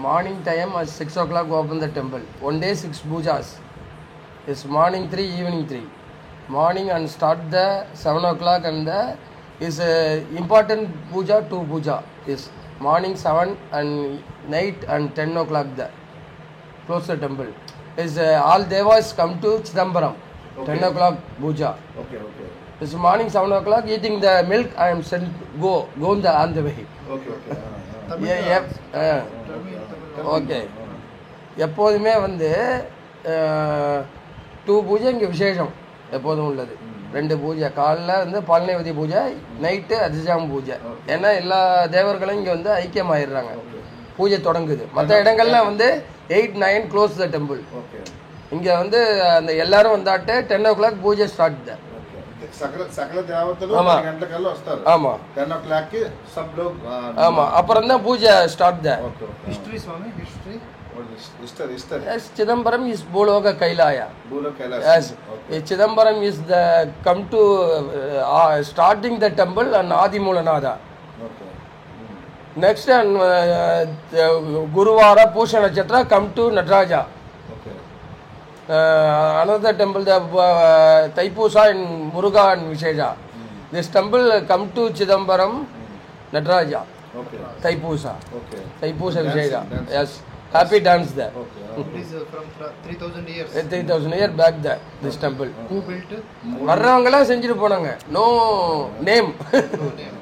Morning time at 6 o'clock open the temple. One day 6 pujas. It's morning 3, evening 3. Morning and start the 7 o'clock and the is important puja, 2 puja. Is morning 7 and night and 10 o'clock the close the temple. Is all devas come to Chidambaram. Okay. 10 o'clock puja. Okay. It's morning 7 o'clock eating the milk. I am sent go on the way. Okay. Okay எப்போதுமே வந்து 2 பூஜை இங்கே விசேஷம் எப்போதும் உள்ளது. 2 பூஜை, காலைல வந்து பால்நேவதி பூஜை, நைட்டு அதிசாம பூஜை. ஏன்னா எல்லா தேவர்களும் இங்கே வந்து ஐக்கியமாயிடுறாங்க, பூஜை தொடங்குது. மற்ற இடங்கள்ல வந்து 8, 9 க்ளோஸ் த டெம்பிள். இங்கே வந்து அந்த எல்லாரும் வந்தாட்டு 10 o'clock பூஜை ஸ்டார்ட் த. సకల దేవతలు గంటలకల్లా వస్తారు. ఆమా 10 o'clock కి సబ్ లోగ్ ఆమా అప్పురం దా పూజ స్టార్ట్ ద. History Swami, history Yes, Chidambaram is Bologa Kailaya. Yes, Chidambaram is the come to starting the temple and Adi Mulanada. Okay. Next and Guruvara Pusha Nachatra come to Nataraja. Okay. Another temple, the Taipusa and Muruga and Visheja. This temple come to Chidambaram, Nataraja. Okay. Taipusa. Okay. Taipusa Visheja. Yes. Happy dance there. Okay. It is from 3,000 years. 3,000 years back there, this temple. Who built it? வர்றவங்களாம் செஞ்சுட்டு போனாங்க. No name. No name.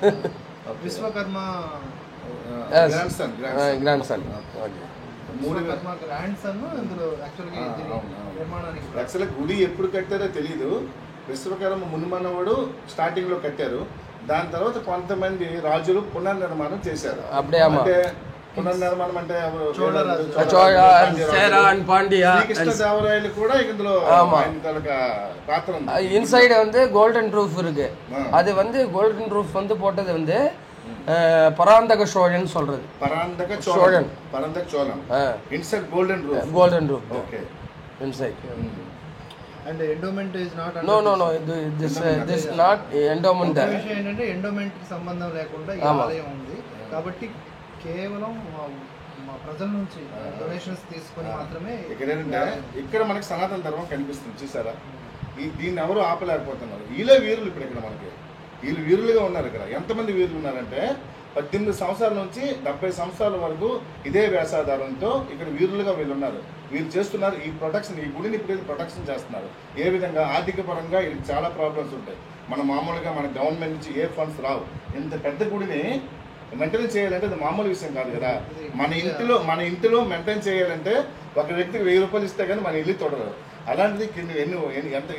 Vishwakarma. Yes. Grandson. Vishwakarma grandson ఇందులో యాక్చువల్గా నిర్మాణానికి యాక్చువల్గా గుడి ఎప్పుడు కట్టారో తెలీదు. Vishwakarma మునిమనవుడు starting లో కట్టారు. దాని తర్వాత కొంతమంది రాజులు పునర్నిర్మాణం చేశారు. అంటే పునర్నిర్మాణం అంటే శ్రీకృష్ణదేవరాయలు కూడా ఇందులో పాత్ర ఉంది. இன்சைடு வந்து கோல்டன் ரூஃப் இருக்கு. அது வந்து கோல்டன் ரூஃப் வந்து போட்டது வந்து பராந்தக சோழன் சொல்றது. Parantaka Cholan. Inside golden roof. Okay. Inside. And the endowment is not no this not endowment. విషయం ఏంటంటే ఎండోమెంట్ కి సంబంధం లేకుండా ఈ ఆలయం ఉంది కాబట్టి కేవలం మా ప్రజల నుంచి డొనేషన్స్ తీసుకొని మాత్రమే. ఇక్కడ మనకి సనాతన ధర్మం కనిపిస్తుంది చూసారా. దీన్ని ఎవరు ఆపలేకపోతున్నారు. వీళ్ళే వీరులు. ఇప్పుడు ఇక్కడ మనకి వీళ్ళు వీరులుగా ఉన్నారు. ఇక్కడ ఎంతమంది వీరులు ఉన్నారంటే 18 సంవత్సరాల నుంచి 70 సంవత్సరాల వరకు ఇదే వేషాధారంతో ఇక్కడ వీరులుగా వీళ్ళు ఉన్నారు. వీళ్ళు చేస్తున్నారు ఈ ప్రొటెక్షన్, ఈ గుడిని ఇప్పుడు ప్రొటెక్షన్ చేస్తున్నారు. ఏ విధంగా ఆర్థిక పరంగా ఇది చాలా ప్రాబ్లమ్స్ ఉంటాయి. మన మామూలుగా మన గవర్నమెంట్ నుంచి ఏ ఫండ్స్ రావు. ఇంత పెద్ద గుడిని మెయింటైన్ చేయాలంటే అది మామూలు విషయం కాదు కదా. మన ఇంటిలో మెయింటైన్ చేయాలంటే ఒక వ్యక్తికి 1000 రూపాయలు ఇస్తే కానీ మన ఇల్లు తొడరు. అలాంటిది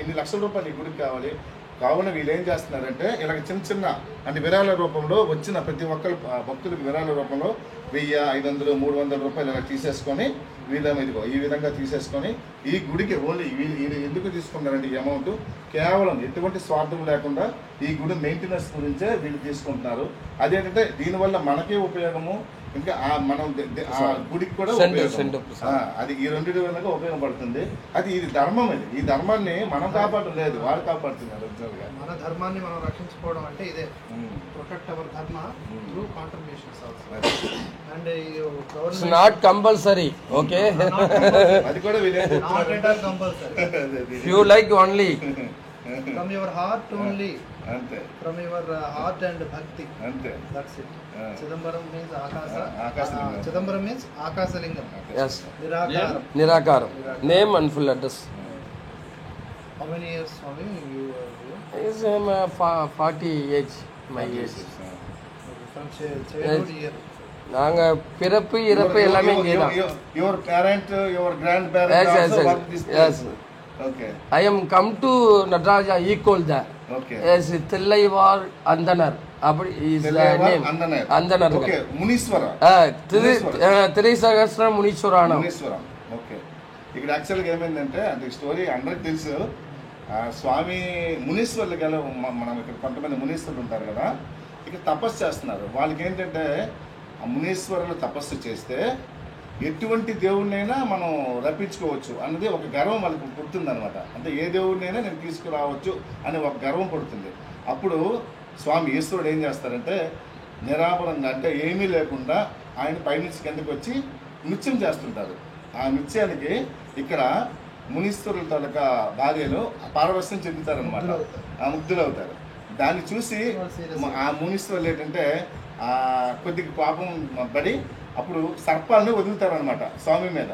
ఎన్ని లక్షల రూపాయలు ఈ గుడికి కావాలి. కావున వీళ్ళు ఏం చేస్తున్నారంటే ఇలాగ చిన్న అంటే విరాళ రూపంలో వచ్చిన ప్రతి ఒక్కరు భక్తులకు విరాళ రూపంలో 1000, 500, 300 రూపాయలు ఇలా తీసేసుకొని ఇదిగో ఈ విధంగా తీసేసుకొని ఈ గుడికి ఓన్లీ వీళ్ళు ఎందుకు తీసుకున్నారంటే ఈ అమౌంట్ కేవలం ఎటువంటి స్వార్థం లేకుండా ఈ గుడి మెయింటెనెన్స్ గురించే వీళ్ళు తీసుకుంటున్నారు. అదేంటంటే దీనివల్ల మనకే ఉపయోగము, ఇంకా మనం గుడికి కూడా అది ఈ రెండింటి వల్ల ఉపయోగపడుతుంది. ఇది ధర్మం. ఈ ధర్మాన్ని మనం కాపాడడం లేదు, వారు కాపాడుతున్నారు. మన ధర్మాన్ని మనం రక్షించుకోవడం అంటే ఇదే ప్రొటెక్ట్ అవర్ ధర్మ through contributions also. And it's not compulsory. Okay, అది కూడా not at all compulsory. You like only from your heart only. ante from your heart and bhakti. ante that's it. Chidambaram means Akasalingam. Chidambaram means Akasalingam. Yes. Nirakaram. Name and full address. How many years Swami you are here? Is 40 age my age. From childhood year. நாங்க பிறப்பு இறப்பு எல்லாமே இங்கே தான். Your parent, your grandparents also work this place. Yes. Okay. I am come to Nataraja equal there. Okay. Yes, Tillaivar Andanar. Abadi is the name. Andanar. Okay. Muniswara. Tirisahasra Muniswaranam. Muniswaram. Okay. ఇక్కడ యాక్చువల్గా ఏమైందంటే అంటే story అందరికి తెలుసు. స్వామి మునీశ్వర్లు గల మనం ఇక్కడ కొంతమంది మునీశ్వరులు ఉంటారు కదా, ఇక్కడ తపస్సు చేస్తున్నారు. వాళ్ళకి ఏంటంటే ఆ మునీశ్వరులు తపస్సు చేస్తే ఎటువంటి దేవుడినైనా మనం రప్పించుకోవచ్చు అన్నది ఒక గర్వం వాళ్ళకి పుడుతుందనమాట. అంటే ఏ దేవుడినైనా నేను తీసుకురావచ్చు అనే ఒక గర్వం పుడుతుంది. అప్పుడు స్వామి ఈశ్వరుడు ఏం చేస్తారంటే నిరాభరంగా అంటే ఏమీ లేకుండా ఆయన పైనుంచి కిందకు వచ్చి నృత్యం చేస్తుంటారు. ఆ నృత్యానికి ఇక్కడ మునీశ్వరుల తాలూకా భార్యలు పారవశ్యం చెందుతారనమాట, ముగ్ధులవుతారు. దాన్ని చూసి ఆ మునీశ్వరులు ఏంటంటే కొద్దిగా కోపం పడి అప్పుడు సర్పాలను వదులుతారనమాట స్వామి మీద.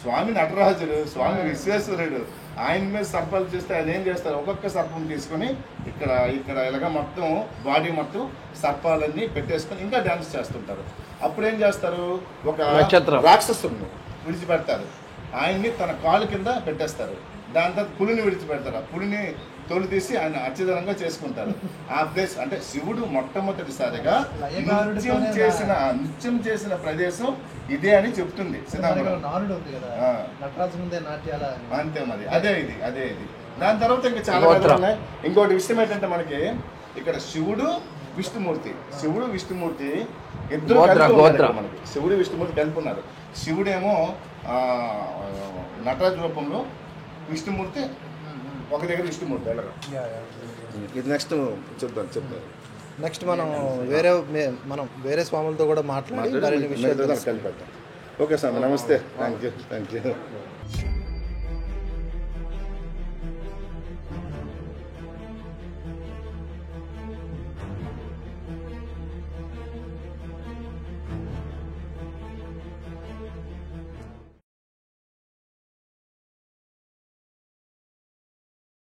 స్వామి నటరాజుడు, స్వామి విశ్వేశ్వరుడు, ఆయన మీద సర్పాలు చేస్తే ఆయన ఏం చేస్తారు, ఒక్కొక్క సర్పం తీసుకొని ఇక్కడ ఇలాగ మొత్తం బాడీ మొత్తం సర్పాలన్నీ పెట్టేసుకొని ఇంకా డ్యాన్స్ చేస్తుంటారు. అప్పుడు ఏం చేస్తారు, ఒక రాక్షసుని విడిచిపెడతారు, ఆయన్ని తన కాలు కింద పెట్టేస్తారు. దాని తర్వాత పులిని విడిచిపెడతారు, ఆ పులిని తోలు తీసి ఆయన అత్యధనంగా చేసుకుంటారు. ఆ ప్లేస్ అంటే శివుడు మొట్టమొదటిసారిగా నృత్యం చేసిన ప్రదేశం ఇదే అని చెప్తుంది సీతారామ. అంతే మరి, అదే ఇది. దాని తర్వాత ఇంకా చాలా కథలు ఉన్నాయి. ఇంకోటి విషయం ఏంటంటే మనకి ఇక్కడ శివుడు విష్ణుమూర్తి ఇద్దరు మనకి శివుడు విష్ణుమూర్తి కలిపి ఉన్నారు. శివుడేమో నటరాజ రూపంలో, విష్ణుమూర్తి ఒక దగ్గర విష్ణుమూర్తి. ఇది నెక్స్ట్ చెప్తాను. నెక్స్ట్ మనం వేరే స్వాములతో కూడా మాట్లాడి కలిపి. ఓకే సార్, నమస్తే. Thank you.